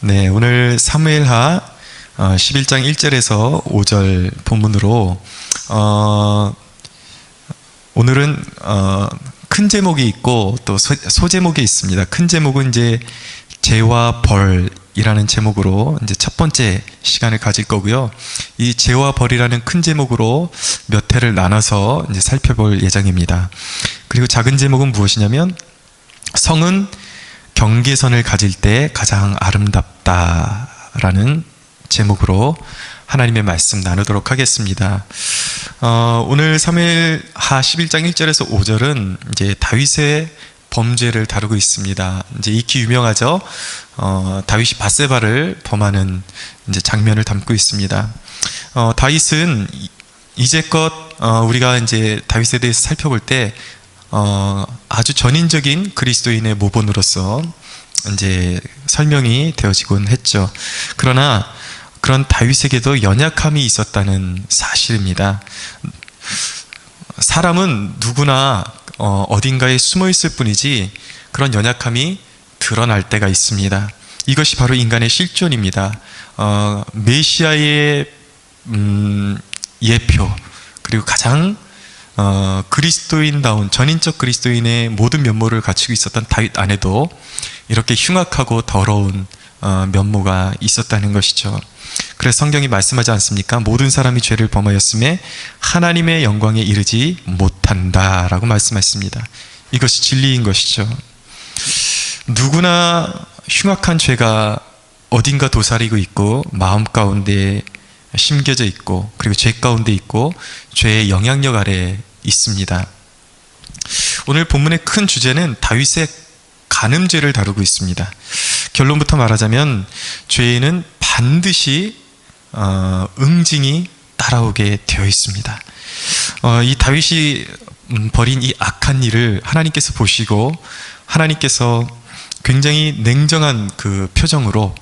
네, 오늘 사무엘하 11장 1절에서 5절 본문으로 오늘은 큰 제목이 있고 또 소제목이 있습니다. 큰 제목은 이제 죄와 벌이라는 제목으로 이제 첫 번째 시간을 가질 거고요. 이 죄와 벌이라는 큰 제목으로 몇 회를 나눠서 이제 살펴볼 예정입니다. 그리고 작은 제목은 무엇이냐면 성은 경계선을 가질 때 가장 아름답다라는 제목으로 하나님의 말씀 나누도록 하겠습니다. 오늘 사무엘하 11장 1절에서 5절은 이제 다윗의 범죄를 다루고 있습니다. 이제 익히 유명하죠. 다윗이 밧세바를 범하는 이제 장면을 담고 있습니다. 다윗은 이제껏 우리가 이제 다윗에 대해서 살펴볼 때 아주 전인적인 그리스도인의 모본으로서 이제 설명이 되어지곤 했죠. 그러나 그런 다윗에게도 연약함이 있었다는 사실입니다. 사람은 누구나 어딘가에 숨어 있을 뿐이지 그런 연약함이 드러날 때가 있습니다. 이것이 바로 인간의 실존입니다. 메시아의 예표, 그리고 가장 그리스도인다운 전인적 그리스도인의 모든 면모를 갖추고 있었던 다윗 안에도 이렇게 흉악하고 더러운 면모가 있었다는 것이죠. 그래서 성경이 말씀하지 않습니까? 모든 사람이 죄를 범하였음에 하나님의 영광에 이르지 못한다 라고 말씀했습니다. 이것이 진리인 것이죠. 누구나 흉악한 죄가 어딘가 도사리고 있고 마음 가운데 심겨져 있고 그리고 죄 가운데 있고 죄의 영향력 아래 있습니다. 오늘 본문의 큰 주제는 다윗의 간음죄를 다루고 있습니다. 결론부터 말하자면 죄에는 반드시 응징이 따라오게 되어 있습니다. 이 다윗이 벌인 이 악한 일을 하나님께서 보시고 하나님께서 굉장히 냉정한 그 표정으로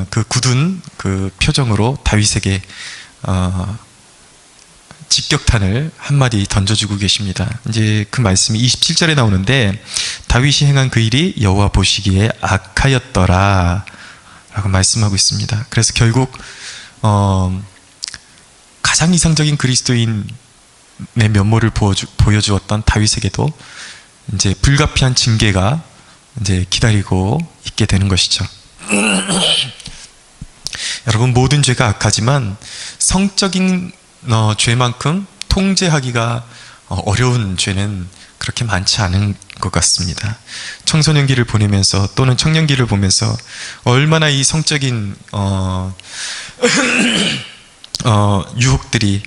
그 굳은 그 표정으로 다윗에게 직격탄을 한마디 던져주고 계십니다. 이제 그 말씀이 27절에 나오는데 다윗이 행한 그 일이 여호와 보시기에 악하였더라 라고 말씀하고 있습니다. 그래서 결국 가장 이상적인 그리스도인의 면모를 보여주었던 다윗에게도 이제 불가피한 징계가 이제 기다리고 있게 되는 것이죠. 여러분, 모든 죄가 악하지만 성적인 죄만큼 통제하기가 어려운 죄는 그렇게 많지 않은 것 같습니다. 청소년기를 보내면서 또는 청년기를 보면서 얼마나 이 성적인 유혹들이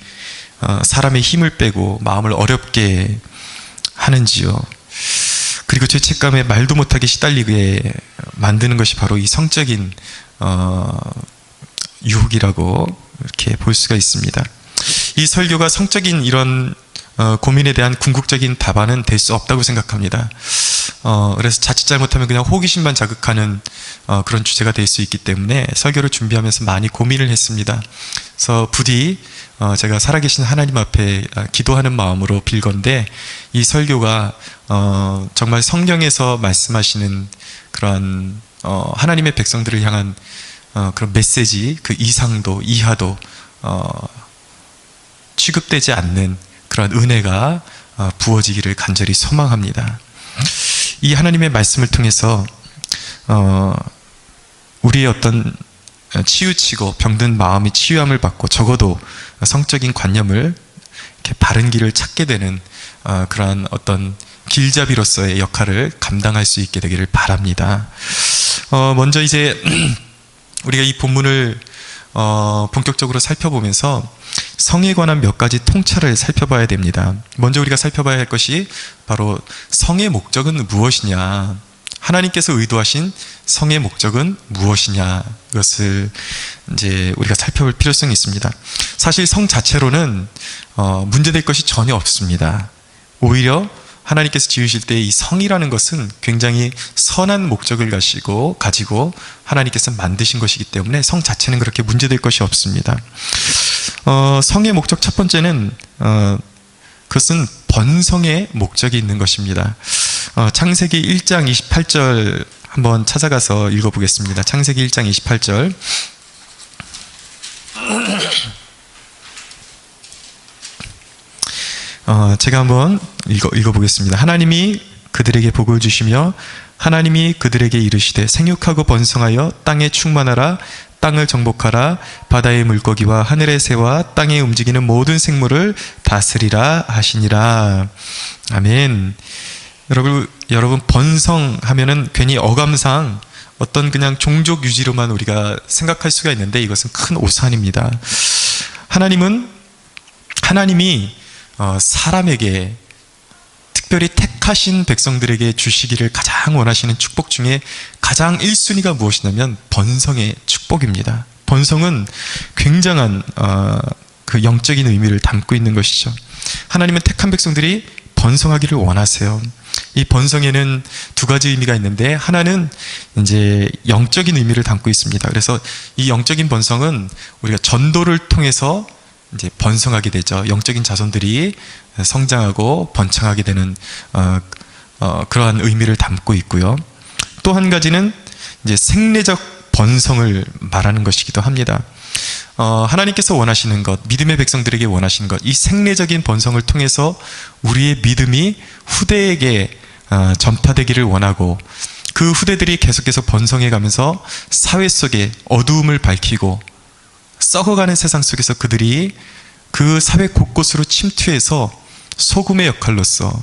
사람의 힘을 빼고 마음을 어렵게 하는지요. 그리고 죄책감에 말도 못하게 시달리게 만드는 것이 바로 이 성적인 유혹이라고 이렇게 볼 수가 있습니다. 이 설교가 성적인 이런 고민에 대한 궁극적인 답안은 될 수 없다고 생각합니다. 그래서 자칫 잘못하면 그냥 호기심만 자극하는 그런 주제가 될 수 있기 때문에 설교를 준비하면서 많이 고민을 했습니다. 그래서 부디 제가 살아계신 하나님 앞에 기도하는 마음으로 빌건데 이 설교가 정말 성경에서 말씀하시는 그런 하나님의 백성들을 향한 그런 메시지, 그 이상도 이하도 취급되지 않는 그런 은혜가 부어지기를 간절히 소망합니다. 이 하나님의 말씀을 통해서 우리의 어떤 치우치고 병든 마음이 치유함을 받고 적어도 성적인 관념을 이렇게 바른 길을 찾게 되는 그러한 어떤 길잡이로서의 역할을 감당할 수 있게 되기를 바랍니다. 먼저 이제 우리가 이 본문을 본격적으로 살펴보면서 성에 관한 몇 가지 통찰을 살펴봐야 됩니다. 먼저 우리가 살펴봐야 할 것이 바로 성의 목적은 무엇이냐, 하나님께서 의도하신 성의 목적은 무엇이냐, 이것을 이제 우리가 살펴볼 필요성이 있습니다. 사실 성 자체로는 문제될 것이 전혀 없습니다. 오히려 하나님께서 지으실 때 이 성이라는 것은 굉장히 선한 목적을 가지고 하나님께서 만드신 것이기 때문에 성 자체는 그렇게 문제될 것이 없습니다. 성의 목적 첫 번째는 그것은 번성의 목적이 있는 것입니다. 창세기 1장 28절 한번 찾아가서 읽어보겠습니다. 창세기 1장 28절. 제가 한번 읽어보겠습니다. 하나님이 그들에게 복을 주시며 하나님이 그들에게 이르시되 생육하고 번성하여 땅에 충만하라. 땅을 정복하라. 바다의 물고기와 하늘의 새와 땅에 움직이는 모든 생물을 다스리라 하시니라. 아멘. 여러분 번성하면은 괜히 어감상 어떤 그냥 종족 유지로만 우리가 생각할 수가 있는데 이것은 큰 오산입니다. 하나님이 사람에게 특별히 택하신 백성들에게 주시기를 가장 원하시는 축복 중에 가장 1순위가 무엇이냐면 번성의 축복입니다. 번성은 굉장한 그 영적인 의미를 담고 있는 것이죠. 하나님은 택한 백성들이 번성하기를 원하세요. 이 번성에는 두 가지 의미가 있는데 하나는 이제 영적인 의미를 담고 있습니다. 그래서 이 영적인 번성은 우리가 전도를 통해서 이제 번성하게 되죠. 영적인 자손들이 성장하고 번창하게 되는 그러한 의미를 담고 있고요. 또 한 가지는 이제 생례적 번성을 말하는 것이기도 합니다. 하나님께서 원하시는 것, 믿음의 백성들에게 원하시는 것, 이 생례적인 번성을 통해서 우리의 믿음이 후대에게 전파되기를 원하고 그 후대들이 계속해서 번성해 가면서 사회 속에 어두움을 밝히고 썩어가는 세상 속에서 그들이 그 사회 곳곳으로 침투해서 소금의 역할로서,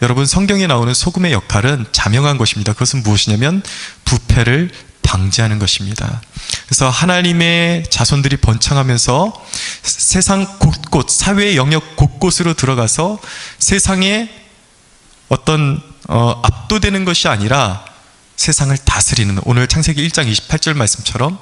여러분 성경에 나오는 소금의 역할은 자명한 것입니다. 그것은 무엇이냐면 부패를 방지하는 것입니다. 그래서 하나님의 자손들이 번창하면서 세상 곳곳, 사회의 영역 곳곳으로 들어가서 세상에 어떤 압도되는 것이 아니라 세상을 다스리는, 오늘 창세기 1장 28절 말씀처럼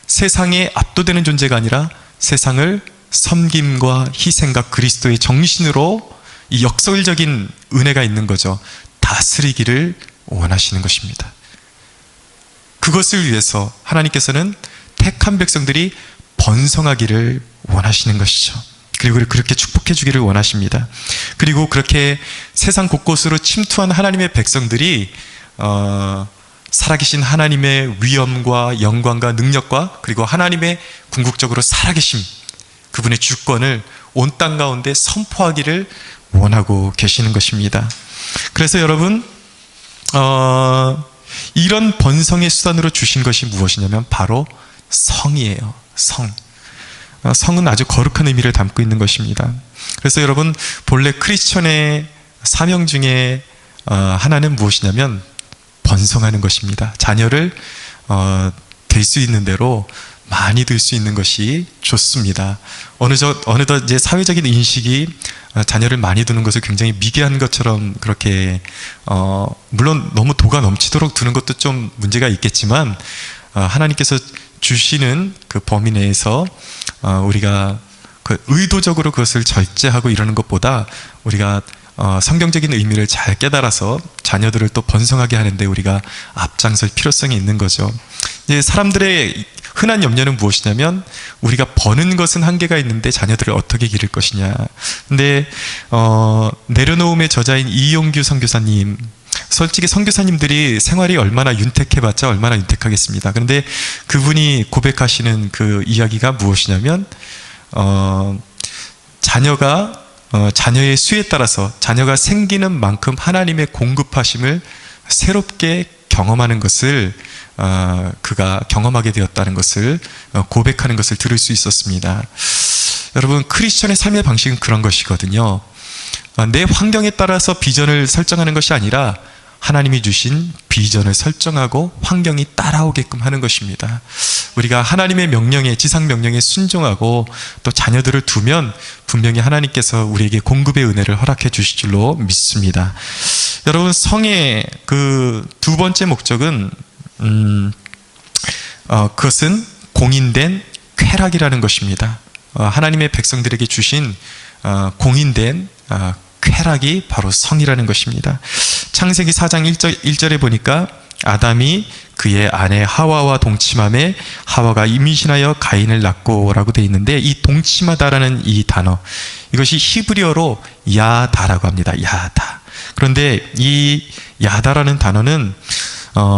세상에 압도되는 존재가 아니라 세상을 섬김과 희생과 그리스도의 정신으로 이 역설적인 은혜가 있는 거죠. 다스리기를 원하시는 것입니다. 그것을 위해서 하나님께서는 택한 백성들이 번성하기를 원하시는 것이죠. 그리고 그렇게 축복해 주기를 원하십니다. 그리고 그렇게 세상 곳곳으로 침투한 하나님의 백성들이 살아계신 하나님의 위엄과 영광과 능력과 그리고 하나님의 궁극적으로 살아계심, 그분의 주권을 온 땅 가운데 선포하기를 원하고 계시는 것입니다. 그래서 여러분 이런 번성의 수단으로 주신 것이 무엇이냐면 바로 성이에요. 성은 아주 거룩한 의미를 담고 있는 것입니다. 그래서 여러분 본래 크리스천의 사명 중에 하나는 무엇이냐면 번성하는 것입니다. 자녀를 될 수 있는 대로 많이 들 수 있는 것이 좋습니다. 어느덧 이제 사회적인 인식이 자녀를 많이 두는 것을 굉장히 미개한 것처럼 그렇게 물론 너무 도가 넘치도록 두는 것도 좀 문제가 있겠지만 하나님께서 주시는 그 범위 내에서 우리가 그 의도적으로 그것을 절제하고 이러는 것보다 우리가 성경적인 의미를 잘 깨달아서 자녀들을 또 번성하게 하는데 우리가 앞장설 필요성이 있는 거죠. 이제 사람들의 흔한 염려는 무엇이냐면 우리가 버는 것은 한계가 있는데 자녀들을 어떻게 기를 것이냐. 근데 내려놓음의 저자인 이용규 선교사님, 솔직히 선교사님들이 생활이 얼마나 윤택해봤자 얼마나 윤택하겠습니다. 그런데 그분이 고백하시는 그 이야기가 무엇이냐면 자녀의 수에 따라서 자녀가 생기는 만큼 하나님의 공급하심을 새롭게 경험하는 것을 그가 경험하게 되었다는 것을 고백하는 것을 들을 수 있었습니다. 여러분 크리스천의 삶의 방식은 그런 것이거든요. 내 환경에 따라서 비전을 설정하는 것이 아니라 하나님이 주신 비전을 설정하고 환경이 따라오게끔 하는 것입니다. 우리가 하나님의 명령에, 지상 명령에 순종하고 또 자녀들을 두면 분명히 하나님께서 우리에게 공급의 은혜를 허락해 주실 줄로 믿습니다. 여러분 성의 그 두 번째 목적은 그것은 공인된 쾌락이라는 것입니다. 하나님의 백성들에게 주신 공인된 쾌락이 바로 성이라는 것입니다. 창세기 4장 1절에 보니까 아담이 그의 아내 하와와 동침함에 하와가 임신하여 가인을 낳고 라고 되어 있는데, 이 동침하다라는 이 단어, 이것이 히브리어로 야다라고 합니다. 야다. 그런데 이 야다라는 단어는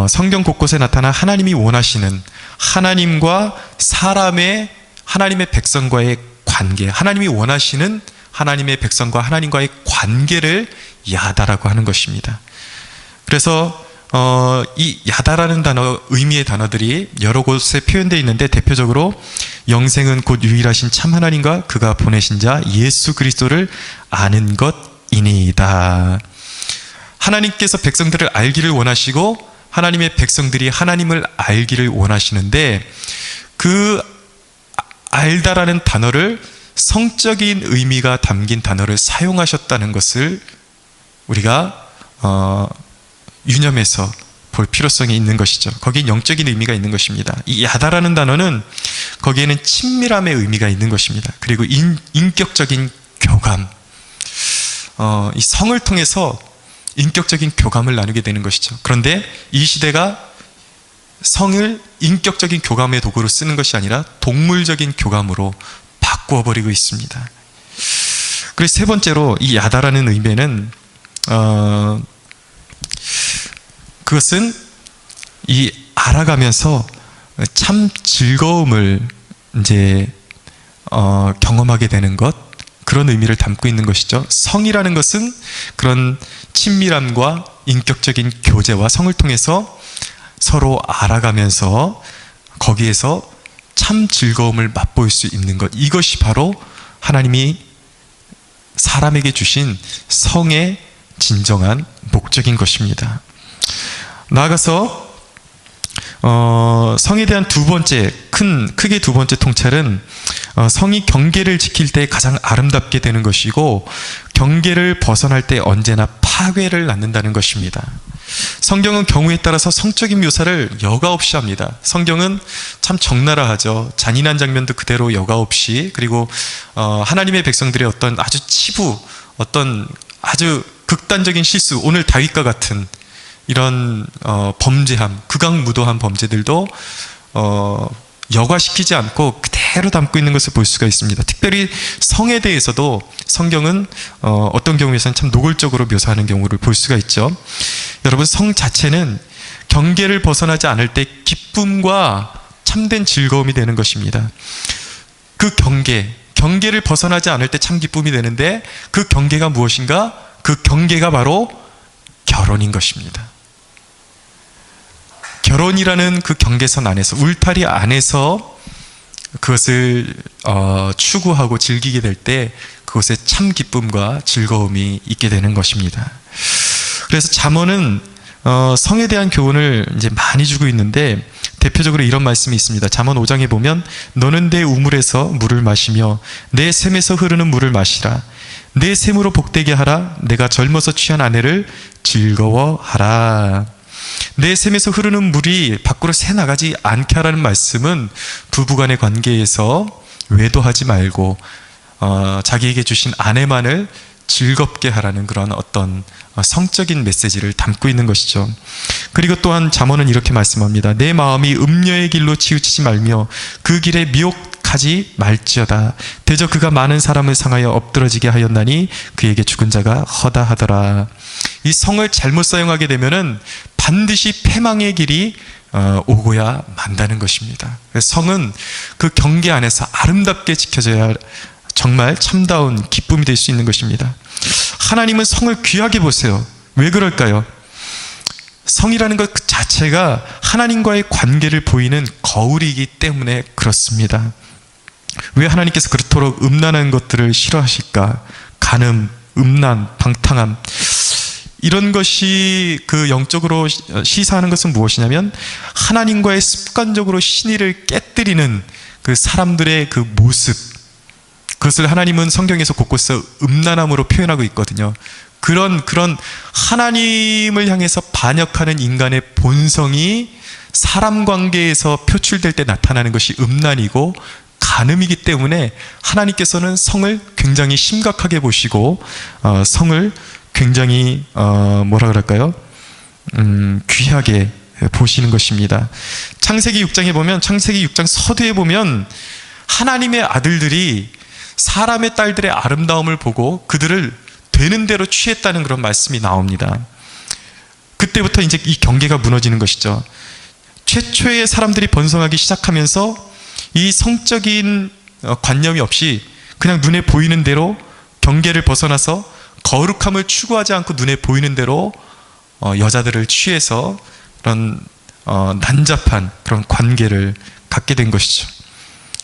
성경 곳곳에 나타나 하나님이 원하시는 하나님과 사람의 하나님의 백성과의 관계, 하나님이 원하시는 하나님의 백성과 하나님과의 관계를 야다라고 하는 것입니다. 그래서 이 야다라는 단어, 의미의 단어들이 여러 곳에 표현되어 있는데, 대표적으로 영생은 곧 유일하신 참 하나님과 그가 보내신 자 예수 그리스도를 아는 것이니이다. 하나님께서 백성들을 알기를 원하시고 하나님의 백성들이 하나님을 알기를 원하시는데, 그 알다라는 단어를 성적인 의미가 담긴 단어를 사용하셨다는 것을 우리가 유념해서 볼 필요성이 있는 것이죠. 거기에 영적인 의미가 있는 것입니다. 이 야다라는 단어는 거기에는 친밀함의 의미가 있는 것입니다. 그리고 인격적인 교감, 이 성을 통해서 인격적인 교감을 나누게 되는 것이죠. 그런데 이 시대가 성을 인격적인 교감의 도구로 쓰는 것이 아니라 동물적인 교감으로 바꾸어 버리고 있습니다. 그리고 세 번째로 이 야다라는 의미는 그것은 이 알아가면서 참 즐거움을 이제 경험하게 되는 것, 그런 의미를 담고 있는 것이죠. 성이라는 것은 그런 친밀함과 인격적인 교제와 성을 통해서 서로 알아가면서 거기에서 참 즐거움을 맛볼 수 있는 것, 이것이 바로 하나님이 사람에게 주신 성의 진정한 목적인 것입니다. 나아가서 성에 대한 두 번째, 크게 두 번째 통찰은 성이 경계를 지킬 때 가장 아름답게 되는 것이고, 경계를 벗어날 때 언제나 파괴를 낳는다는 것입니다. 성경은 경우에 따라서 성적인 묘사를 여과 없이 합니다. 성경은 참 적나라하죠. 잔인한 장면도 그대로 여과 없이, 그리고 하나님의 백성들의 어떤 아주 치부, 어떤 아주 극단적인 실수, 오늘 다윗과 같은 이런 범죄함, 극악무도한 범죄들도 여과시키지 않고 그대로 담고 있는 것을 볼 수가 있습니다. 특별히 성에 대해서도 성경은 어떤 경우에서는 참 노골적으로 묘사하는 경우를 볼 수가 있죠. 여러분, 성 자체는 경계를 벗어나지 않을 때 기쁨과 참된 즐거움이 되는 것입니다. 그 경계를 벗어나지 않을 때 참 기쁨이 되는데, 그 경계가 무엇인가? 그 경계가 바로 결혼인 것입니다. 결혼이라는 그 경계선 안에서, 울타리 안에서 그것을 추구하고 즐기게 될 때 그것에 참 기쁨과 즐거움이 있게 되는 것입니다. 그래서 잠언은 성에 대한 교훈을 이제 많이 주고 있는데, 대표적으로 이런 말씀이 있습니다. 잠언 5장에 보면, 너는 내 우물에서 물을 마시며 내 샘에서 흐르는 물을 마시라. 내 샘으로 복되게 하라. 내가 젊어서 취한 아내를 즐거워하라. 내 샘에서 흐르는 물이 밖으로 새나가지 않게 하라는 말씀은 부부간의 관계에서 외도하지 말고 자기에게 주신 아내만을 즐겁게 하라는 그런 어떤 성적인 메시지를 담고 있는 것이죠. 그리고 또한 잠언은 이렇게 말씀합니다. 내 마음이 음녀의 길로 치우치지 말며 그 길에 미혹하지 말지어다. 대저 그가 많은 사람을 상하여 엎드러지게 하였나니 그에게 죽은 자가 허다하더라. 이 성을 잘못 사용하게 되면은 반드시 패망의 길이 오고야 만다는 것입니다. 성은 그 경계 안에서 아름답게 지켜져야 정말 참다운 기쁨이 될 수 있는 것입니다. 하나님은 성을 귀하게 보세요. 왜 그럴까요? 성이라는 것 그 자체가 하나님과의 관계를 보이는 거울이기 때문에 그렇습니다. 왜 하나님께서 그토록 음란한 것들을 싫어하실까? 간음, 음란, 방탕함, 이런 것이 그 영적으로 시사하는 것은 무엇이냐면, 하나님과의 습관적으로 신의를 깨뜨리는 그 사람들의 그 모습, 그것을 하나님은 성경에서 곳곳에서 음란함으로 표현하고 있거든요. 그런 하나님을 향해서 반역하는 인간의 본성이 사람 관계에서 표출될 때 나타나는 것이 음란이고 간음이기 때문에 하나님께서는 성을 굉장히 심각하게 보시고 성을 굉장히 뭐라 그럴까요? 귀하게 보시는 것입니다. 창세기 6장에 보면, 창세기 6장 서두에 보면 하나님의 아들들이 사람의 딸들의 아름다움을 보고 그들을 되는 대로 취했다는 그런 말씀이 나옵니다. 그때부터 이제 이 경계가 무너지는 것이죠. 최초의 사람들이 번성하기 시작하면서 이 성적인 관념이 없이 그냥 눈에 보이는 대로 경계를 벗어나서 거룩함을 추구하지 않고 눈에 보이는 대로 여자들을 취해서 그런 난잡한 그런 관계를 갖게 된 것이죠.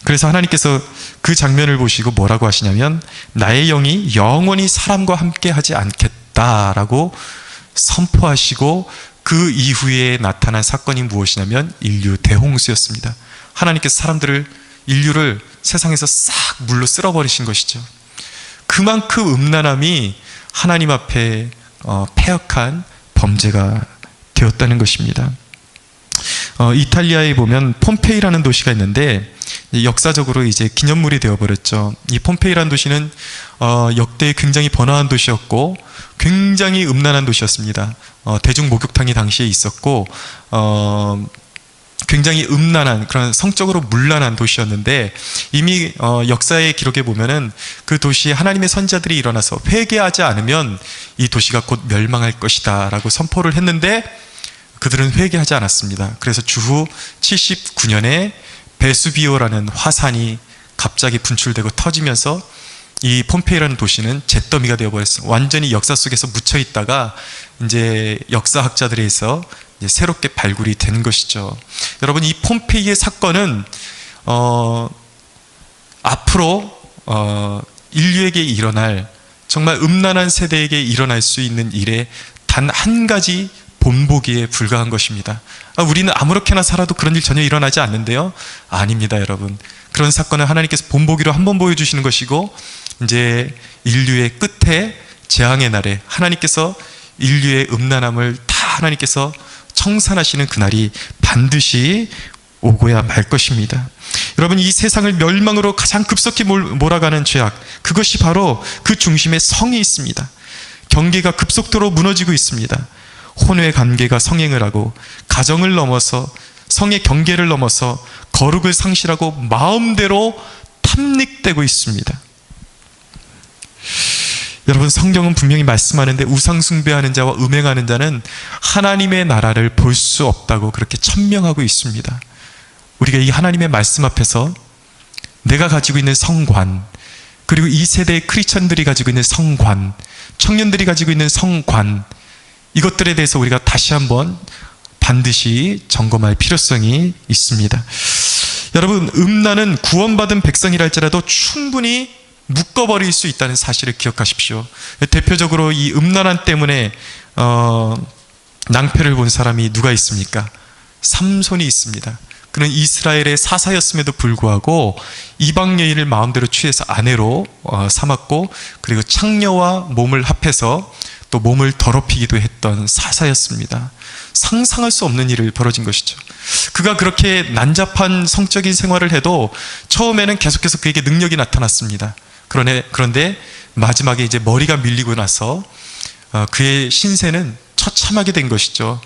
그래서 하나님께서 그 장면을 보시고 뭐라고 하시냐면 나의 영이 영원히 사람과 함께 하지 않겠다라고 선포하시고 그 이후에 나타난 사건이 무엇이냐면 인류 대홍수였습니다. 하나님께서 인류를 세상에서 싹 물로 쓸어버리신 것이죠. 그만큼 음란함이 하나님 앞에 패역한 범죄가 되었다는 것입니다. 이탈리아에 보면 폼페이라는 도시가 있는데 역사적으로 이제 기념물이 되어버렸죠. 이 폼페이라는 도시는 역대 굉장히 번화한 도시였고 굉장히 음란한 도시였습니다. 대중 목욕탕이 당시에 있었고 굉장히 음란한 그런 성적으로 문란한 도시였는데 이미 역사의 기록에 보면은 그 도시에 하나님의 선지자들이 일어나서 회개하지 않으면 이 도시가 곧 멸망할 것이다 라고 선포를 했는데 그들은 회개하지 않았습니다. 그래서 주후 79년에 베수비오라는 화산이 갑자기 분출되고 터지면서 이 폼페이라는 도시는 잿더미가 되어버렸어요. 완전히 역사 속에서 묻혀 있다가 이제 역사학자들에서 이제 새롭게 발굴이 되는 것이죠. 여러분, 이 폼페이의 사건은 앞으로 인류에게 일어날 정말 음란한 세대에게 일어날 수 있는 일의 단 한 가지 본보기에 불과한 것입니다. 우리는 아무렇게나 살아도 그런 일 전혀 일어나지 않는데요. 아닙니다, 여러분. 그런 사건은 하나님께서 본보기로 한번 보여주시는 것이고 이제 인류의 끝에 재앙의 날에 하나님께서 인류의 음란함을 다 하나님께서 청산하시는 그날이 반드시 오고야 말 것입니다. 여러분, 이 세상을 멸망으로 가장 급속히 몰아가는 죄악, 그것이 바로 그 중심에 성이 있습니다. 경계가 급속도로 무너지고 있습니다. 혼외 관계가 성행을 하고 가정을 넘어서 성의 경계를 넘어서 거룩을 상실하고 마음대로 탐닉되고 있습니다. 여러분, 성경은 분명히 말씀하는데 우상 숭배하는 자와 음행하는 자는 하나님의 나라를 볼 수 없다고 그렇게 천명하고 있습니다. 우리가 이 하나님의 말씀 앞에서 내가 가지고 있는 성관, 그리고 이 세대의 크리스천들이 가지고 있는 성관, 청년들이 가지고 있는 성관, 이것들에 대해서 우리가 다시 한번 반드시 점검할 필요성이 있습니다. 여러분, 음란은 구원받은 백성이라 할지라도 충분히 묶어버릴 수 있다는 사실을 기억하십시오. 대표적으로 이 음란함 때문에 낭패를 본 사람이 누가 있습니까? 삼손이 있습니다. 그는 이스라엘의 사사였음에도 불구하고 이방 여인을 마음대로 취해서 아내로 삼았고, 그리고 창녀와 몸을 합해서 또 몸을 더럽히기도 했던 사사였습니다. 상상할 수 없는 일이 벌어진 것이죠. 그가 그렇게 난잡한 성적인 생활을 해도 처음에는 계속해서 그에게 능력이 나타났습니다. 그런데 마지막에 이제 머리가 밀리고 나서 그의 신세는 처참하게 된 것이죠.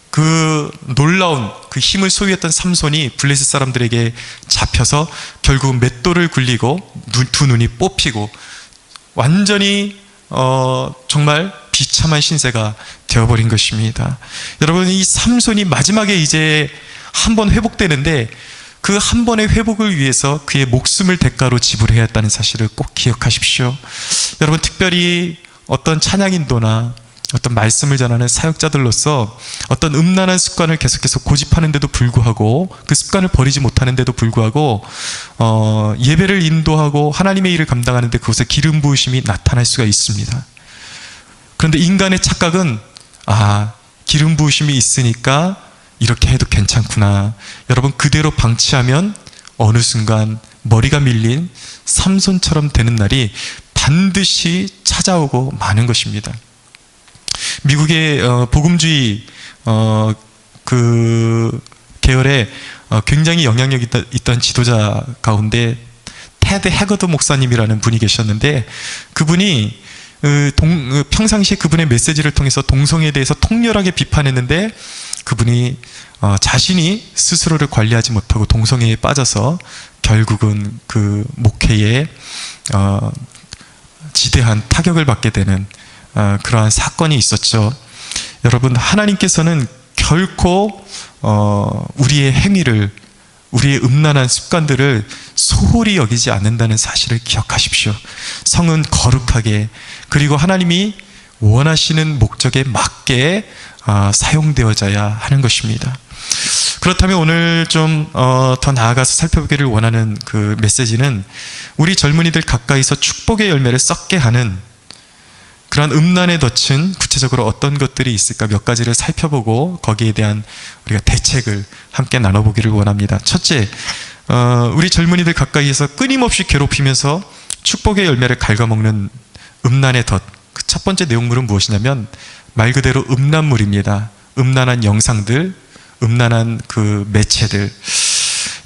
그 놀라운 그 힘을 소유했던 삼손이 블레셋 사람들에게 잡혀서 결국 맷돌을 굴리고 두 눈이 뽑히고 완전히 정말 비참한 신세가 되어버린 것입니다. 여러분, 이 삼손이 마지막에 이제 한 번 회복되는데 그 한 번의 회복을 위해서 그의 목숨을 대가로 지불해야 했다는 사실을 꼭 기억하십시오. 여러분, 특별히 어떤 찬양인도나 어떤 말씀을 전하는 사역자들로서 어떤 음란한 습관을 계속해서 고집하는데도 불구하고, 그 습관을 버리지 못하는데도 불구하고 예배를 인도하고 하나님의 일을 감당하는데 그곳에 기름 부으심이 나타날 수가 있습니다. 그런데 인간의 착각은 기름 부으심이 있으니까 이렇게 해도 괜찮구나. 여러분, 그대로 방치하면 어느 순간 머리가 밀린 삼손처럼 되는 날이 반드시 찾아오고 마는 것입니다. 미국의 복음주의 그 계열에 굉장히 영향력 있던 지도자 가운데 테드 해거드 목사님이라는 분이 계셨는데, 그분이 평상시에 그분의 메시지를 통해서 동성애에 대해서 통렬하게 비판했는데, 그분이 자신이 스스로를 관리하지 못하고 동성애에 빠져서 결국은 그 목회에 지대한 타격을 받게 되는 그러한 사건이 있었죠. 여러분, 하나님께서는 결코 우리의 행위를, 우리의 음란한 습관들을 소홀히 여기지 않는다는 사실을 기억하십시오. 성은 거룩하게, 그리고 하나님이 원하시는 목적에 맞게 사용되어져야 하는 것입니다. 그렇다면 오늘 좀 더 나아가서 살펴보기를 원하는 그 메시지는, 우리 젊은이들 가까이서 축복의 열매를 썩게 하는 그러한 음란의 덫은 구체적으로 어떤 것들이 있을까 몇 가지를 살펴보고 거기에 대한 우리가 대책을 함께 나눠보기를 원합니다. 첫째, 우리 젊은이들 가까이에서 끊임없이 괴롭히면서 축복의 열매를 갉아먹는 음란의 덫. 그 첫 번째 내용물은 무엇이냐면 말 그대로 음란물입니다. 음란한 영상들, 음란한 그 매체들.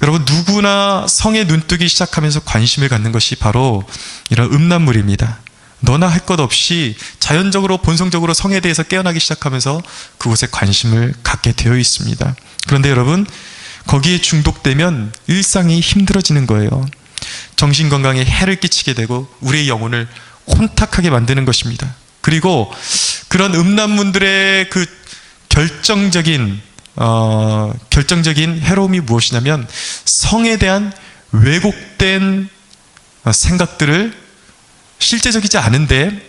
여러분, 누구나 성에 눈뜨기 시작하면서 관심을 갖는 것이 바로 이런 음란물입니다. 너나 할 것 없이 자연적으로 본성적으로 성에 대해서 깨어나기 시작하면서 그곳에 관심을 갖게 되어 있습니다. 그런데 여러분, 거기에 중독되면 일상이 힘들어지는 거예요. 정신건강에 해를 끼치게 되고 우리의 영혼을 혼탁하게 만드는 것입니다. 그리고 그런 음란물들의 그 결정적인 해로움이 무엇이냐면, 성에 대한 왜곡된 생각들을, 실제적이지 않은데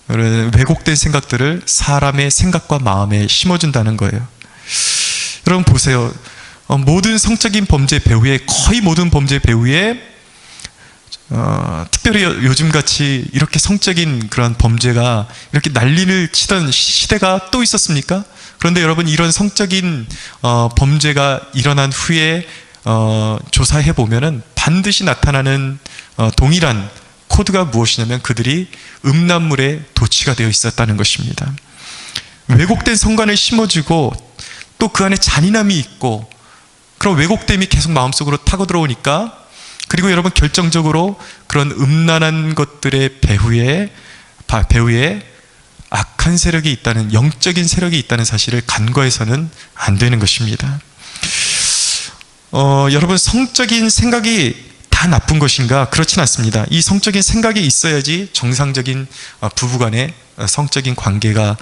왜곡된 생각들을 사람의 생각과 마음에 심어준다는 거예요. 여러분 보세요. 모든 성적인 범죄 배후에, 거의 모든 범죄 배후에 특별히 요즘같이 이렇게 성적인 그런 범죄가 이렇게 난리를 치던 시대가 또 있었습니까? 그런데 여러분, 이런 성적인 범죄가 일어난 후에 조사해 보면은 반드시 나타나는 동일한 코드가 무엇이냐면, 그들이 음란물에 도취가 되어 있었다는 것입니다. 왜곡된 성관을 심어주고 또 그 안에 잔인함이 있고, 그런 왜곡됨이 계속 마음속으로 타고 들어오니까, 그리고 여러분 결정적으로 그런 음란한 것들의 배후에 악한 세력이 있다는, 영적인 세력이 있다는 사실을 간과해서는 안 되는 것입니다. 여러분, 성적인 생각이 다 나쁜 것인가? 그렇진 않습니다. 이 성적인 생각이 있어야지 정상적인 부부간의 성적인 관계가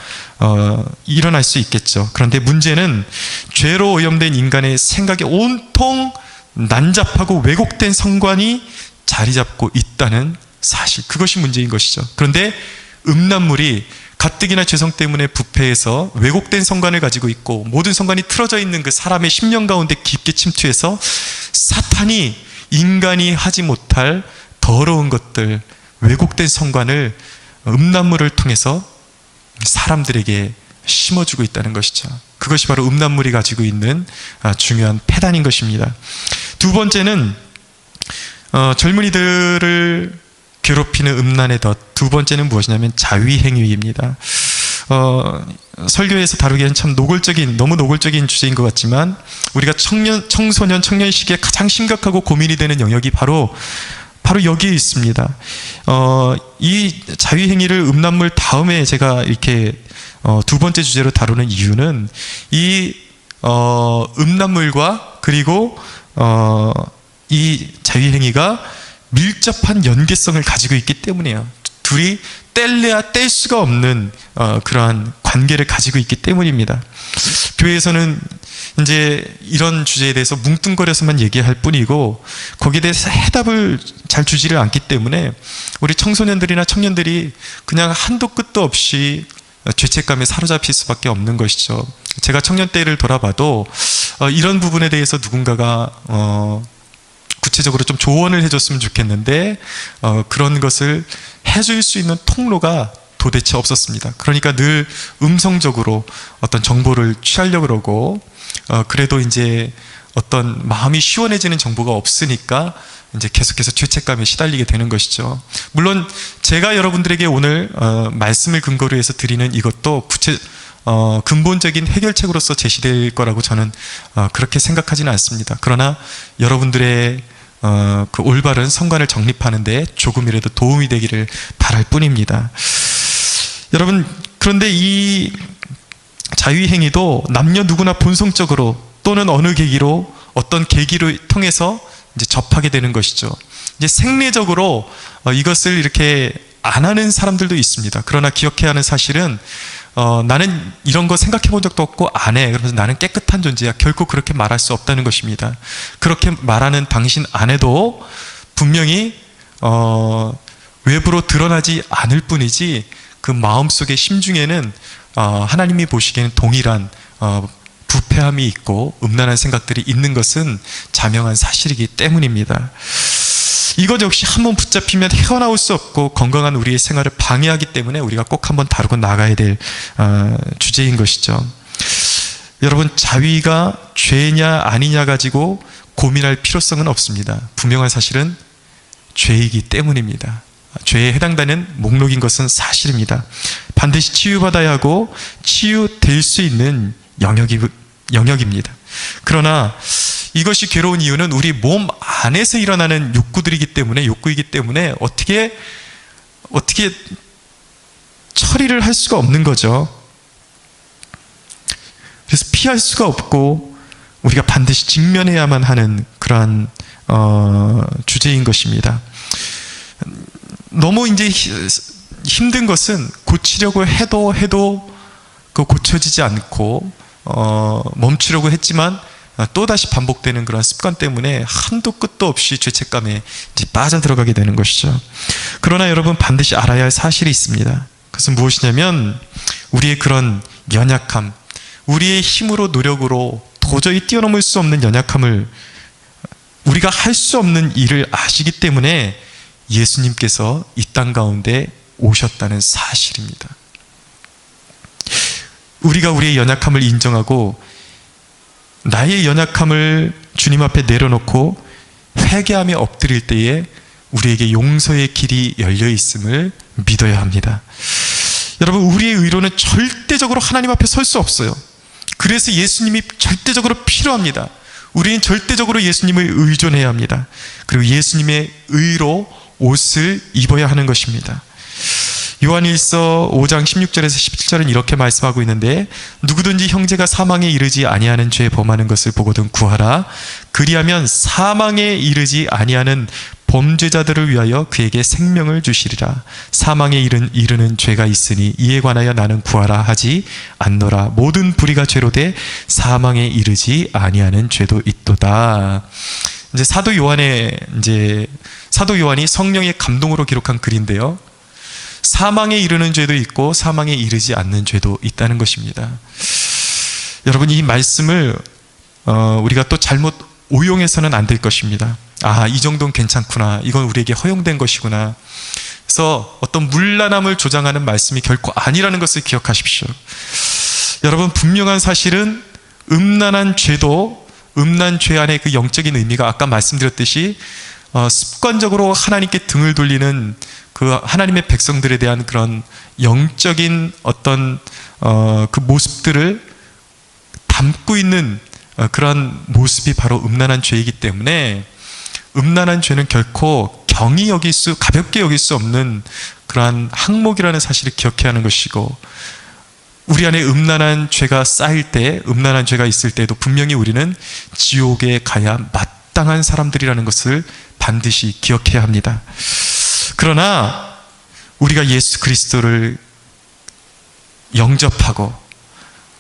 일어날 수 있겠죠. 그런데 문제는 죄로 오염된 인간의 생각이 온통 난잡하고 왜곡된 성관이 자리 잡고 있다는 사실, 그것이 문제인 것이죠. 그런데 음란물이 가뜩이나 죄성 때문에 부패해서 왜곡된 성관을 가지고 있고 모든 성관이 틀어져 있는 그 사람의 심령 가운데 깊게 침투해서 사탄이 인간이 하지 못할 더러운 것들, 왜곡된 성관을 음란물을 통해서 사람들에게 심어주고 있다는 것이죠. 그것이 바로 음란물이 가지고 있는 중요한 폐단인 것입니다. 두 번째는 젊은이들을 괴롭히는 음란의 덫, 두 번째는 무엇이냐면 자위행위입니다. 설교에서 다루기에는 참 너무 노골적인 주제인 것 같지만, 우리가 청소년, 청년 시기에 가장 심각하고 고민이 되는 영역이 바로 여기에 있습니다. 이 자위행위를 음란물 다음에 제가 이렇게 두 번째 주제로 다루는 이유는, 이 음란물과 그리고 이 자위행위가 밀접한 연계성을 가지고 있기 때문이에요. 둘이 뗄래야 뗄 수가 없는 그러한 관계를 가지고 있기 때문입니다. 교회에서는 이제 이런 주제에 대해서 뭉뚱거려서만 얘기할 뿐이고 거기에 대해서 해답을 잘 주지를 않기 때문에 우리 청소년들이나 청년들이 그냥 한도 끝도 없이 죄책감에 사로잡힐 수밖에 없는 것이죠. 제가 청년 때를 돌아봐도 이런 부분에 대해서 누군가가 구체적으로 좀 조언을 해줬으면 좋겠는데 그런 것을 해줄 수 있는 통로가 도대체 없었습니다. 그러니까 늘 음성적으로 어떤 정보를 취하려고 그러고 그래도 이제 어떤 마음이 시원해지는 정보가 없으니까 이제 계속해서 죄책감에 시달리게 되는 것이죠. 물론 제가 여러분들에게 오늘 말씀을 근거로 해서 드리는 이것도 근본적인 해결책으로서 제시될 거라고 저는 그렇게 생각하지는 않습니다. 그러나 여러분들의 그 올바른 성관을 정립하는 데 조금이라도 도움이 되기를 바랄 뿐입니다. 여러분, 그런데 이 자위행위도 남녀 누구나 본성적으로 또는 어느 계기로 어떤 계기를 통해서 이제 접하게 되는 것이죠. 이제 생리적으로 이것을 이렇게 안 하는 사람들도 있습니다. 그러나 기억해야 하는 사실은 나는 이런 거 생각해 본 적도 없고 안 해. 그러면서 나는 깨끗한 존재야. 결코 그렇게 말할 수 없다는 것입니다. 그렇게 말하는 당신 안에도 분명히 외부로 드러나지 않을 뿐이지 그 마음속의 심중에는 하나님이 보시기에는 동일한 부패함이 있고 음란한 생각들이 있는 것은 자명한 사실이기 때문입니다. 이것 역시 한번 붙잡히면 헤어나올 수 없고 건강한 우리의 생활을 방해하기 때문에 우리가 꼭 한번 다루고 나가야 될 주제인 것이죠. 여러분, 자위가 죄냐 아니냐 가지고 고민할 필요성은 없습니다. 분명한 사실은 죄이기 때문입니다. 죄에 해당되는 목록인 것은 사실입니다. 반드시 치유받아야 하고 치유될 수 있는 영역입니다. 그러나 이것이 괴로운 이유는 우리 몸 안에서 일어나는 욕구이기 때문에 어떻게 처리를 할 수가 없는 거죠. 그래서 피할 수가 없고 우리가 반드시 직면해야만 하는 그러한 주제인 것입니다. 너무 이제 힘든 것은 고치려고 해도 그 고쳐지지 않고 멈추려고 했지만 또다시 반복되는 그런 습관 때문에 한도 끝도 없이 죄책감에 이제 빠져들어가게 되는 것이죠. 그러나 여러분, 반드시 알아야 할 사실이 있습니다. 그것은 무엇이냐면 우리의 그런 연약함, 우리의 힘으로 노력으로 도저히 뛰어넘을 수 없는 연약함을, 우리가 할 수 없는 일을 아시기 때문에 예수님께서 이 땅 가운데 오셨다는 사실입니다. 우리가 우리의 연약함을 인정하고 나의 연약함을 주님 앞에 내려놓고 회개하며 엎드릴 때에 우리에게 용서의 길이 열려 있음을 믿어야 합니다. 여러분, 우리의 의로는 절대적으로 하나님 앞에 설 수 없어요. 그래서 예수님이 절대적으로 필요합니다. 우리는 절대적으로 예수님을 의존해야 합니다. 그리고 예수님의 의로 옷을 입어야 하는 것입니다. 요한일서 5장 16절에서 17절은 이렇게 말씀하고 있는데, 누구든지 형제가 사망에 이르지 아니하는 죄 범하는 것을 보거든 구하라. 그리하면 사망에 이르지 아니하는 범죄자들을 위하여 그에게 생명을 주시리라. 사망에 이르는 죄가 있으니 이에 관하여 나는 구하라 하지 않노라. 모든 불의가 죄로 돼 사망에 이르지 아니하는 죄도 있도다. 이제 사도 요한이 성령의 감동으로 기록한 글인데요, 사망에 이르는 죄도 있고 사망에 이르지 않는 죄도 있다는 것입니다. 여러분, 이 말씀을 우리가 또 잘못 오용해서는 안 될 것입니다. 이 정도는 괜찮구나, 이건 우리에게 허용된 것이구나. 그래서 어떤 문란함을 조장하는 말씀이 결코 아니라는 것을 기억하십시오. 여러분, 분명한 사실은 음란한 죄도, 음란 죄 안에 그 영적인 의미가 아까 말씀드렸듯이 습관적으로 하나님께 등을 돌리는 그 하나님의 백성들에 대한 그런 영적인 어떤 그 모습들을 담고 있는 그러한 모습이 바로 음란한 죄이기 때문에, 음란한 죄는 결코 가볍게 여길 수 없는 그러한 항목이라는 사실을 기억해야 하는 것이고, 우리 안에 음란한 죄가 쌓일 때, 음란한 죄가 있을 때에도 분명히 우리는 지옥에 가야 마땅한 사람들이라는 것을 반드시 기억해야 합니다. 그러나 우리가 예수 그리스도를 영접하고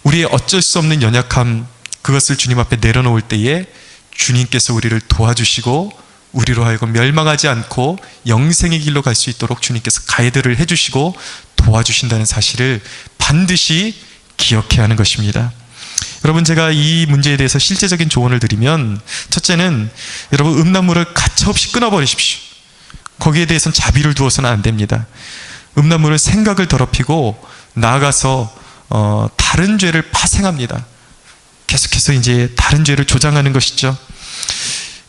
우리의 어쩔 수 없는 연약함, 그것을 주님 앞에 내려놓을 때에 주님께서 우리를 도와주시고 우리로 하여금 멸망하지 않고 영생의 길로 갈 수 있도록 주님께서 가이드를 해주시고 도와주신다는 사실을 반드시 기억해야 하는 것입니다. 여러분, 제가 이 문제에 대해서 실제적인 조언을 드리면, 첫째는 여러분, 음란물을 가차없이 끊어버리십시오. 거기에 대해서는 자비를 두어서는 안 됩니다. 음란물은 생각을 더럽히고 나아가서 다른 죄를 파생합니다. 계속해서 이제 다른 죄를 조장하는 것이죠.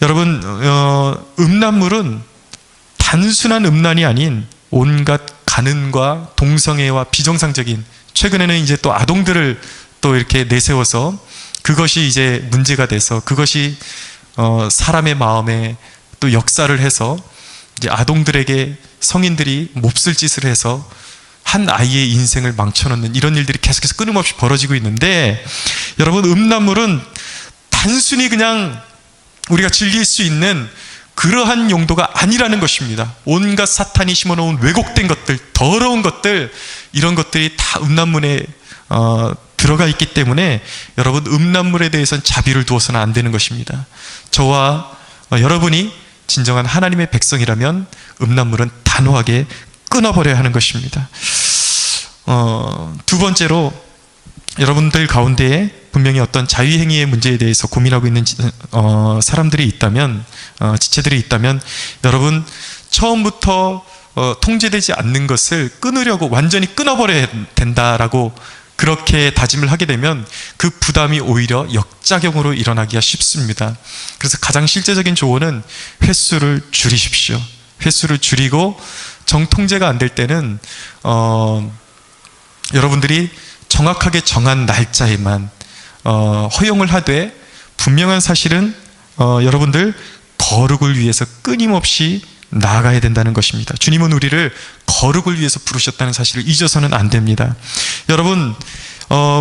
여러분, 음란물은 단순한 음란이 아닌 온갖 간음과 동성애와 비정상적인, 최근에는 이제 또 아동들을 또 이렇게 내세워서 그것이 이제 문제가 돼서 그것이 사람의 마음에 또 역사를 해서 이제 아동들에게 성인들이 몹쓸 짓을 해서 한 아이의 인생을 망쳐놓는 이런 일들이 계속해서 끊임없이 벌어지고 있는데, 여러분, 음란물은 단순히 그냥 우리가 즐길 수 있는 그러한 용도가 아니라는 것입니다. 온갖 사탄이 심어놓은 왜곡된 것들, 더러운 것들, 이런 것들이 다 음란물의 들어가 있기 때문에 여러분 음란물에 대해서는 자비를 두어서는 안 되는 것입니다. 저와 여러분이 진정한 하나님의 백성이라면 음란물은 단호하게 끊어버려야 하는 것입니다. 두 번째로 여러분들 가운데에 분명히 어떤 자유행위의 문제에 대해서 고민하고 있는 사람들이 있다면, 지체들이 있다면, 여러분 처음부터 통제되지 않는 것을 끊으려고 완전히 끊어버려야 된다라고 그렇게 다짐을 하게 되면 그 부담이 오히려 역작용으로 일어나기가 쉽습니다. 그래서 가장 실제적인 조언은 횟수를 줄이십시오. 횟수를 줄이고 정통제가 안 될 때는 여러분들이 정확하게 정한 날짜에만 허용을 하되, 분명한 사실은 여러분들 거룩을 위해서 끊임없이 나아가야 된다는 것입니다. 주님은 우리를 거룩을 위해서 부르셨다는 사실을 잊어서는 안 됩니다. 여러분,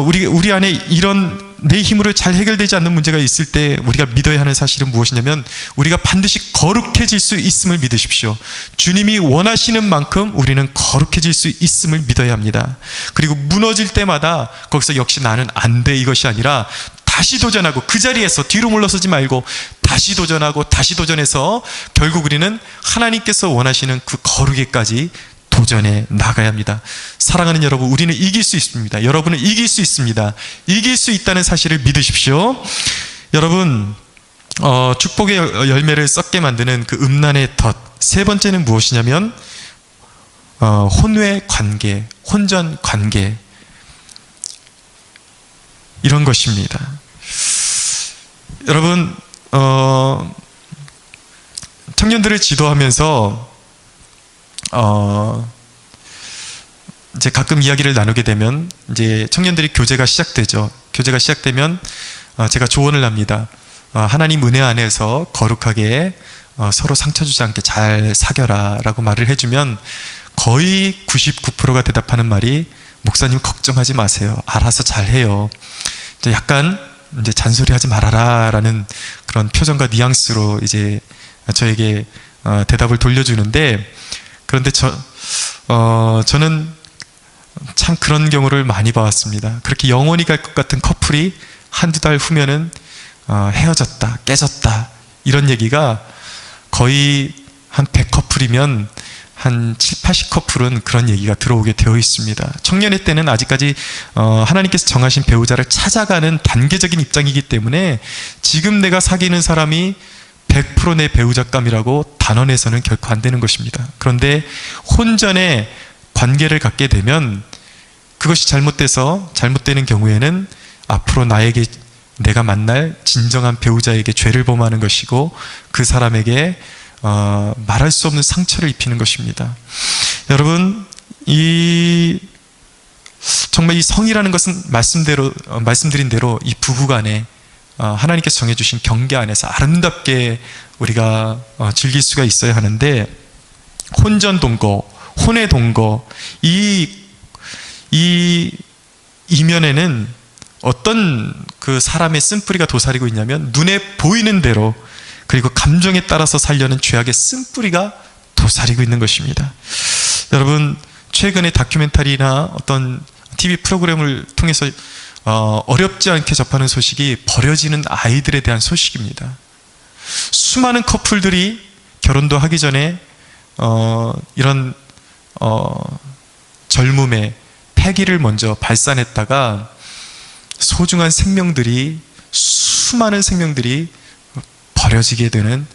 우리 안에 이런 내 힘으로 잘 해결되지 않는 문제가 있을 때 우리가 믿어야 하는 사실은 무엇이냐면, 우리가 반드시 거룩해질 수 있음을 믿으십시오. 주님이 원하시는 만큼 우리는 거룩해질 수 있음을 믿어야 합니다. 그리고 무너질 때마다 거기서 역시 나는 안 돼, 이것이 아니라 다시 도전하고, 그 자리에서 뒤로 물러서지 말고 다시 도전하고 다시 도전해서 결국 우리는 하나님께서 원하시는 그 거룩에까지 도전해 나가야 합니다. 사랑하는 여러분, 우리는 이길 수 있습니다. 여러분은 이길 수 있습니다. 이길 수 있다는 사실을 믿으십시오. 여러분, 축복의 열매를 썩게 만드는 그 음란의 덫, 세 번째는 무엇이냐면 혼외 관계, 혼전 관계, 이런 것입니다. 여러분, 청년들을 지도하면서 이제 가끔 이야기를 나누게 되면, 이제 청년들이 교제가 시작되죠. 교제가 시작되면 제가 조언을 합니다. 하나님 은혜 안에서 거룩하게 서로 상처 주지 않게 잘 사겨라 라고 말을 해주면 거의 99%가 대답하는 말이, 목사님 걱정하지 마세요. 알아서 잘해요. 이제 약간 이제 잔소리하지 말아라 라는 그런 표정과 뉘앙스로 이제 저에게 대답을 돌려주는데, 그런데 저는 참 그런 경우를 많이 봐왔습니다. 그렇게 영원히 갈 것 같은 커플이 한두 달 후면은 헤어졌다, 깨졌다, 이런 얘기가 거의 한 100커플이면 한 7, 80커플은 그런 얘기가 들어오게 되어 있습니다. 청년의 때는 아직까지 하나님께서 정하신 배우자를 찾아가는 단계적인 입장이기 때문에 지금 내가 사귀는 사람이 100% 내 배우자감이라고 단언해서는 결코 안 되는 것입니다. 그런데 혼전의 관계를 갖게 되면 그것이 잘못되는 경우에는 앞으로 내가 만날 진정한 배우자에게 죄를 범하는 것이고, 그 사람에게 말할 수 없는 상처를 입히는 것입니다. 여러분, 정말 이 성이라는 것은 말씀드린 대로 이 부부간에 하나님께서 정해주신 경계 안에서 아름답게 우리가 즐길 수가 있어야 하는데, 혼전 동거, 혼의 동거, 이 이면에는 어떤 그 사람의 쓴뿌리가 도사리고 있냐면, 눈에 보이는 대로 그리고 감정에 따라서 살려는 죄악의 쓴뿌리가 도사리고 있는 것입니다. 여러분, 최근에 다큐멘터리나 어떤 TV 프로그램을 통해서 어렵지 않게 접하는 소식이 버려지는 아이들에 대한 소식입니다. 수많은 커플들이 결혼도 하기 전에 이런 젊음의 패기를 먼저 발산했다가 소중한 생명들이, 수많은 생명들이 버려지게 되는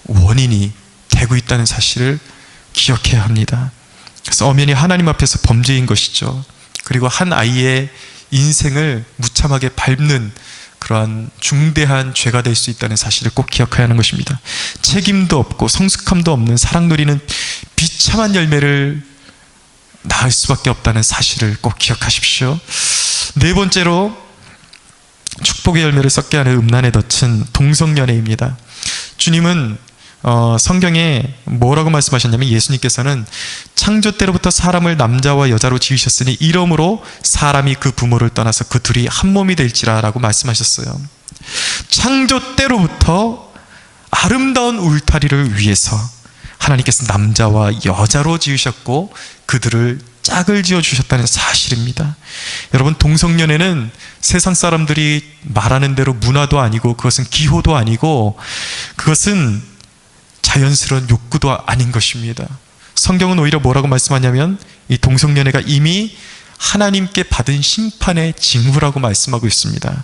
원인이 되고 있다는 사실을 기억해야 합니다. 그래서 엄연히 하나님 앞에서 범죄인 것이죠. 그리고 한 아이의 인생을 무참하게 밟는 그러한 중대한 죄가 될 수 있다는 사실을 꼭 기억해야 하는 것입니다. 책임도 없고 성숙함도 없는 사랑놀이는 비참한 열매를 낳을 수밖에 없다는 사실을 꼭 기억하십시오. 네 번째로 축복의 열매를 썩게 하는 음란의 덫은 동성연애입니다. 주님은 성경에 뭐라고 말씀하셨냐면, 예수님께서는 창조 때로부터 사람을 남자와 여자로 지으셨으니 이러므로 사람이 그 부모를 떠나서 그 둘이 한 몸이 될지라 라고 말씀하셨어요. 창조 때로부터 아름다운 울타리를 위해서 하나님께서 남자와 여자로 지으셨고 그들을 짝을 지어 주셨다는 사실입니다. 여러분, 동성연애는 세상 사람들이 말하는 대로 문화도 아니고, 그것은 기호도 아니고, 그것은 자연스러운 욕구도 아닌 것입니다. 성경은 오히려 뭐라고 말씀하냐면, 이 동성연애가 이미 하나님께 받은 심판의 징후라고 말씀하고 있습니다.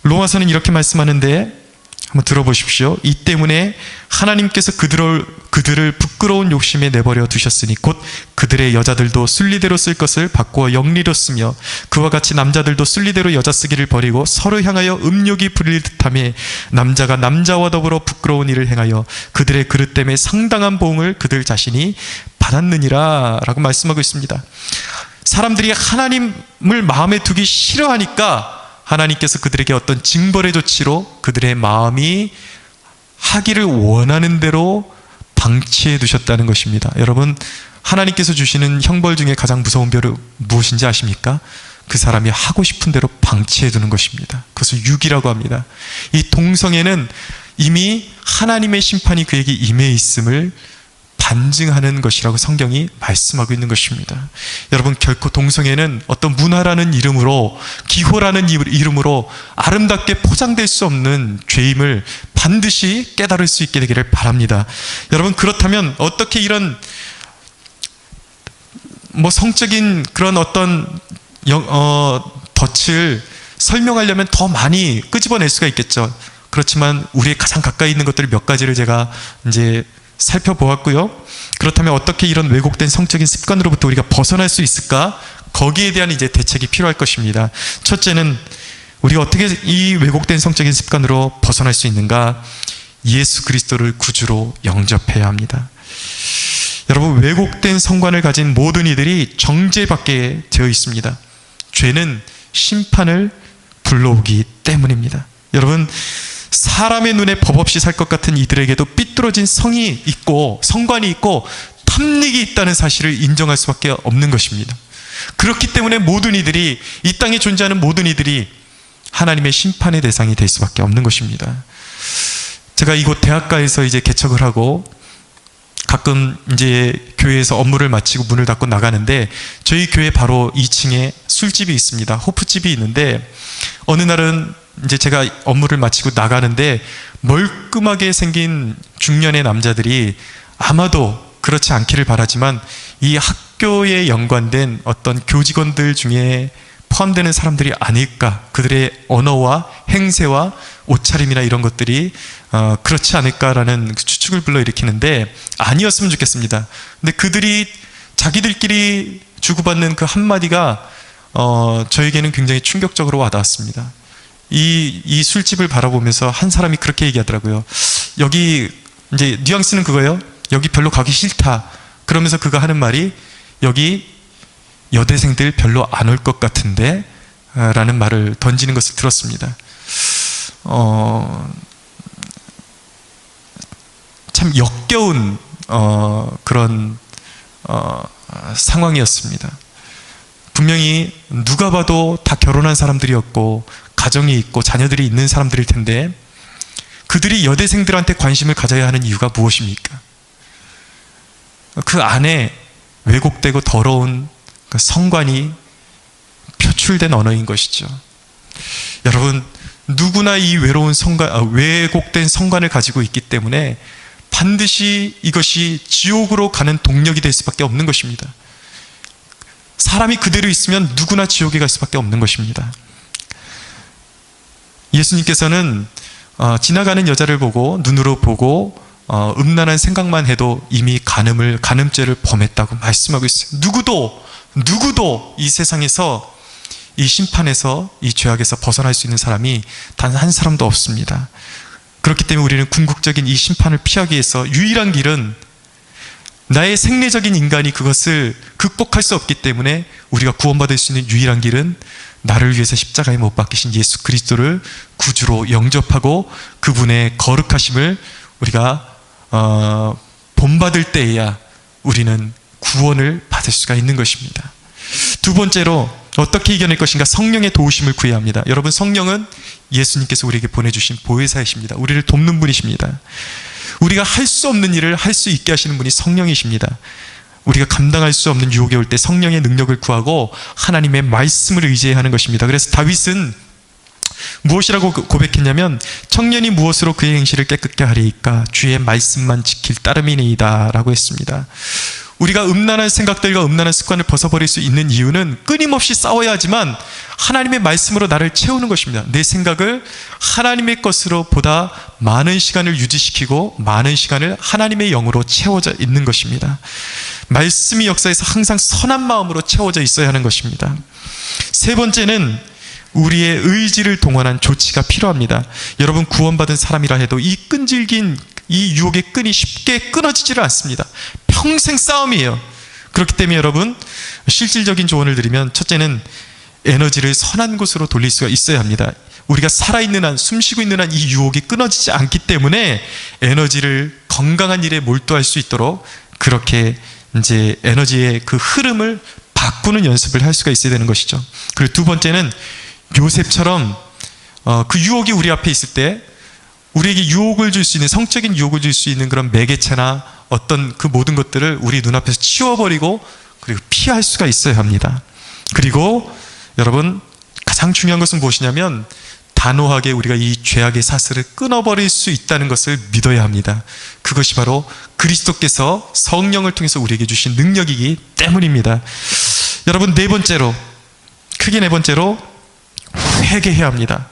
로마서는 이렇게 말씀하는데, 한번 들어보십시오. 이 때문에 하나님께서 그들을 부끄러운 욕심에 내버려 두셨으니 곧 그들의 여자들도 순리대로 쓸 것을 바꾸어 영리로 쓰며, 그와 같이 남자들도 순리대로 여자 쓰기를 버리고 서로 향하여 음욕이 부릴 듯하며, 남자가 남자와 더불어 부끄러운 일을 행하여 그들의 그릇 때문에 상당한 보응을 그들 자신이 받았느니라 라고 말씀하고 있습니다. 사람들이 하나님을 마음에 두기 싫어하니까 하나님께서 그들에게 어떤 징벌의 조치로 그들의 마음이 하기를 원하는 대로 방치해 두셨다는 것입니다. 여러분, 하나님께서 주시는 형벌 중에 가장 무서운 벌은 무엇인지 아십니까? 그 사람이 하고 싶은 대로 방치해 두는 것입니다. 그것을 유기라고 합니다. 이 동성애는 이미 하나님의 심판이 그에게 임해 있음을 반증하는 것이라고 성경이 말씀하고 있는 것입니다. 여러분, 결코 동성애는 어떤 문화라는 이름으로, 기호라는 이름으로 아름답게 포장될 수 없는 죄임을 반드시 깨달을 수 있게 되기를 바랍니다. 여러분, 그렇다면 어떻게 이런 성적인 그런 어떤 덫을 설명하려면 더 많이 끄집어낼 수가 있겠죠. 그렇지만 우리의 가장 가까이 있는 것들 몇 가지를 제가 이제 살펴보았고요. 그렇다면 어떻게 이런 왜곡된 성적인 습관으로부터 우리가 벗어날 수 있을까? 거기에 대한 이제 대책이 필요할 것입니다. 첫째는 우리가 어떻게 이 왜곡된 성적인 습관으로 벗어날 수 있는가? 예수 그리스도를 구주로 영접해야 합니다. 여러분, 왜곡된 성관을 가진 모든 이들이 정죄받게 되어 있습니다. 죄는 심판을 불러오기 때문입니다. 여러분, 사람의 눈에 법 없이 살 것 같은 이들에게도 삐뚤어진 성이 있고 성관이 있고 탐닉이 있다는 사실을 인정할 수밖에 없는 것입니다. 그렇기 때문에 모든 이들이, 이 땅에 존재하는 모든 이들이 하나님의 심판의 대상이 될 수밖에 없는 것입니다. 제가 이곳 대학가에서 이제 개척을 하고 가끔 이제 교회에서 업무를 마치고 문을 닫고 나가는데, 저희 교회 바로 2층에 술집이 있습니다. 호프집이 있는데, 어느 날은 이제 제가 업무를 마치고 나가는데 멀끔하게 생긴 중년의 남자들이, 아마도 그렇지 않기를 바라지만 이 학교에 연관된 어떤 교직원들 중에 포함되는 사람들이 아닐까, 그들의 언어와 행세와 옷차림이나 이런 것들이 그렇지 않을까라는 추측을 불러일으키는데, 아니었으면 좋겠습니다. 근데 그들이 자기들끼리 주고받는 그 한마디가 저에게는 굉장히 충격적으로 와닿았습니다. 이 술집을 바라보면서 한 사람이 그렇게 얘기하더라고요. 여기 이제 뉘앙스는 그거예요. 여기 별로 가기 싫다. 그러면서 그가 하는 말이, 여기 여대생들 별로 안 올 것 같은데 라는 말을 던지는 것을 들었습니다. 참 역겨운 그런 상황이었습니다. 분명히 누가 봐도 다 결혼한 사람들이었고 가정이 있고 자녀들이 있는 사람들일 텐데, 그들이 여대생들한테 관심을 가져야 하는 이유가 무엇입니까? 그 안에 왜곡되고 더러운 그 성관이 표출된 언어인 것이죠. 여러분, 누구나 이 왜곡된 성관을 가지고 있기 때문에 반드시 이것이 지옥으로 가는 동력이 될 수밖에 없는 것입니다. 사람이 그대로 있으면 누구나 지옥에 갈 수밖에 없는 것입니다. 예수님께서는 지나가는 여자를 보고, 눈으로 보고 음란한 생각만 해도 이미 간음죄를 범했다고 말씀하고 있어요. 누구도 이 세상에서, 이 심판에서, 이 죄악에서 벗어날 수 있는 사람이 단 한 사람도 없습니다. 그렇기 때문에 우리는 궁극적인 이 심판을 피하기 위해서 유일한 길은, 나의 생리적인 인간이 그것을 극복할 수 없기 때문에 우리가 구원받을 수 있는 유일한 길은 나를 위해서 십자가에 못 박히신 예수 그리스도를 구주로 영접하고 그분의 거룩하심을 우리가 본받을 때에야 우리는 구원을 받을 수가 있는 것입니다. 두 번째로 어떻게 이겨낼 것인가? 성령의 도우심을 구해야 합니다. 여러분, 성령은 예수님께서 우리에게 보내주신 보혜사이십니다. 우리를 돕는 분이십니다. 우리가 할 수 없는 일을 할 수 있게 하시는 분이 성령이십니다. 우리가 감당할 수 없는 유혹이 올 때 성령의 능력을 구하고 하나님의 말씀을 의지해야 하는 것입니다. 그래서 다윗은 무엇이라고 고백했냐면 청년이 무엇으로 그의 행실을 깨끗게 하리이까 주의 말씀만 지킬 따름이니이다 라고 했습니다. 우리가 음란한 생각들과 음란한 습관을 벗어버릴 수 있는 이유는 끊임없이 싸워야 하지만 하나님의 말씀으로 나를 채우는 것입니다. 내 생각을 하나님의 것으로 보다 많은 시간을 유지시키고 많은 시간을 하나님의 영으로 채워져 있는 것입니다. 말씀이 역사에서 항상 선한 마음으로 채워져 있어야 하는 것입니다. 세 번째는 우리의 의지를 동원한 조치가 필요합니다. 여러분, 구원받은 사람이라 해도 이 끈질긴 이 유혹의 끈이 쉽게 끊어지지를 않습니다. 평생 싸움이에요. 그렇기 때문에 여러분, 실질적인 조언을 드리면 첫째는 에너지를 선한 곳으로 돌릴 수가 있어야 합니다. 우리가 살아있는 한, 숨쉬고 있는 한 이 유혹이 끊어지지 않기 때문에 에너지를 건강한 일에 몰두할 수 있도록 그렇게 이제 에너지의 그 흐름을 바꾸는 연습을 할 수가 있어야 되는 것이죠. 그리고 두 번째는 요셉처럼 그 유혹이 우리 앞에 있을 때 우리에게 유혹을 줄 수 있는, 성적인 유혹을 줄 수 있는 그런 매개체나 어떤 그 모든 것들을 우리 눈앞에서 치워버리고 그리고 피할 수가 있어야 합니다. 그리고 여러분, 가장 중요한 것은 무엇이냐면 단호하게 우리가 이 죄악의 사슬을 끊어버릴 수 있다는 것을 믿어야 합니다. 그것이 바로 그리스도께서 성령을 통해서 우리에게 주신 능력이기 때문입니다. 여러분, 크게 네 번째로 회개해야 합니다.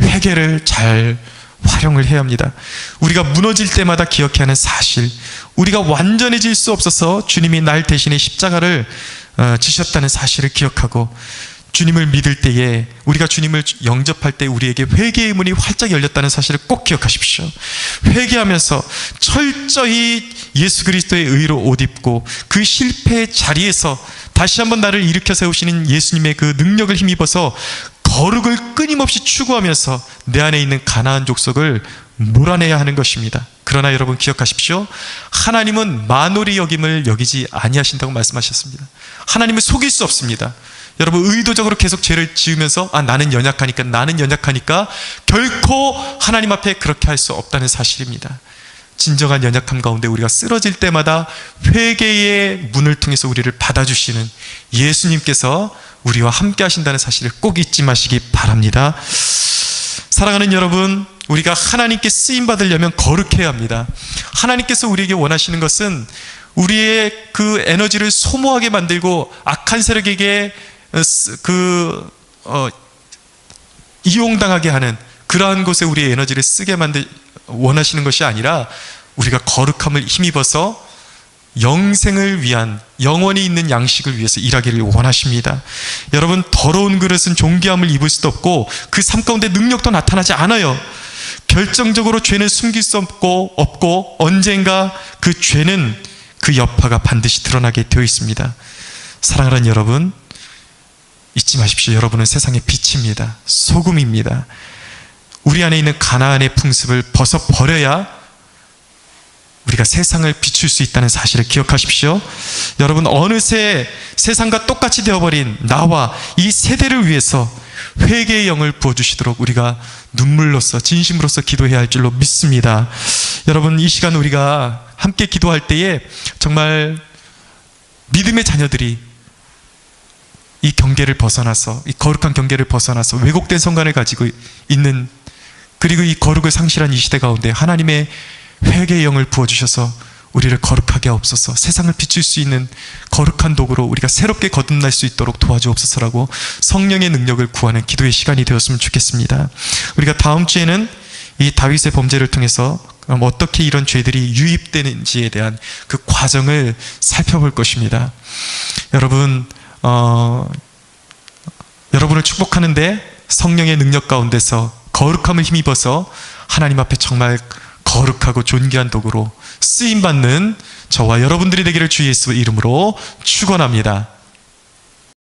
회개를 잘 활용을 해야 합니다. 우리가 무너질 때마다 기억해야 하는 사실, 우리가 완전해질 수 없어서 주님이 날 대신에 십자가를 지셨다는 사실을 기억하고, 주님을 믿을 때에, 우리가 주님을 영접할 때 우리에게 회개의 문이 활짝 열렸다는 사실을 꼭 기억하십시오. 회개하면서 철저히 예수 그리스도의 의로 옷 입고 그 실패의 자리에서 다시 한번 나를 일으켜 세우시는 예수님의 그 능력을 힘입어서 거룩을 끊임없이 추구하면서 내 안에 있는 가나안 족속을 몰아내야 하는 것입니다. 그러나 여러분, 기억하십시오. 하나님은 만홀히 여김을 여기지 아니하신다고 말씀하셨습니다. 하나님을 속일 수 없습니다. 여러분, 의도적으로 계속 죄를 지으면서 나는 연약하니까 결코 하나님 앞에 그렇게 할 수 없다는 사실입니다. 진정한 연약함 가운데 우리가 쓰러질 때마다 회개의 문을 통해서 우리를 받아주시는 예수님께서 우리와 함께 하신다는 사실을 꼭 잊지 마시기 바랍니다. 사랑하는 여러분, 우리가 하나님께 쓰임받으려면 거룩해야 합니다. 하나님께서 우리에게 원하시는 것은 우리의 그 에너지를 소모하게 만들고 악한 세력에게 이용당하게 하는 그러한 곳에 우리의 에너지를 쓰게 원하시는 것이 아니라 우리가 거룩함을 힘입어서 영생을 위한, 영원히 있는 양식을 위해서 일하기를 원하십니다. 여러분, 더러운 그릇은 존귀함을 입을 수도 없고 그 삶 가운데 능력도 나타나지 않아요. 결정적으로 죄는 숨길 수 없고 언젠가 그 죄는 그 여파가 반드시 드러나게 되어 있습니다. 사랑하는 여러분, 잊지 마십시오. 여러분은 세상의 빛입니다. 소금입니다. 우리 안에 있는 가나안의 풍습을 벗어버려야 우리가 세상을 비출 수 있다는 사실을 기억하십시오. 여러분, 어느새 세상과 똑같이 되어버린 나와 이 세대를 위해서 회개의 영을 부어주시도록 우리가 눈물로써, 진심으로써 기도해야 할 줄로 믿습니다. 여러분, 이 시간 우리가 함께 기도할 때에 정말 믿음의 자녀들이 이 경계를 벗어나서, 이 거룩한 경계를 벗어나서 왜곡된 성관을 가지고 있는, 그리고 이 거룩을 상실한 이 시대 가운데 하나님의 회개의 영을 부어주셔서 우리를 거룩하게 하옵소서, 세상을 비출 수 있는 거룩한 도구로 우리가 새롭게 거듭날 수 있도록 도와주옵소서라고 성령의 능력을 구하는 기도의 시간이 되었으면 좋겠습니다. 우리가 다음 주에는 이 다윗의 범죄를 통해서 어떻게 이런 죄들이 유입되는지에 대한 그 과정을 살펴볼 것입니다. 여러분, 여러분을 축복하는데 성령의 능력 가운데서 거룩함을 힘입어서 하나님 앞에 정말 거룩하고 존귀한 도구로 쓰임받는 저와 여러분들이 되기를 주 예수의 이름으로 축원합니다.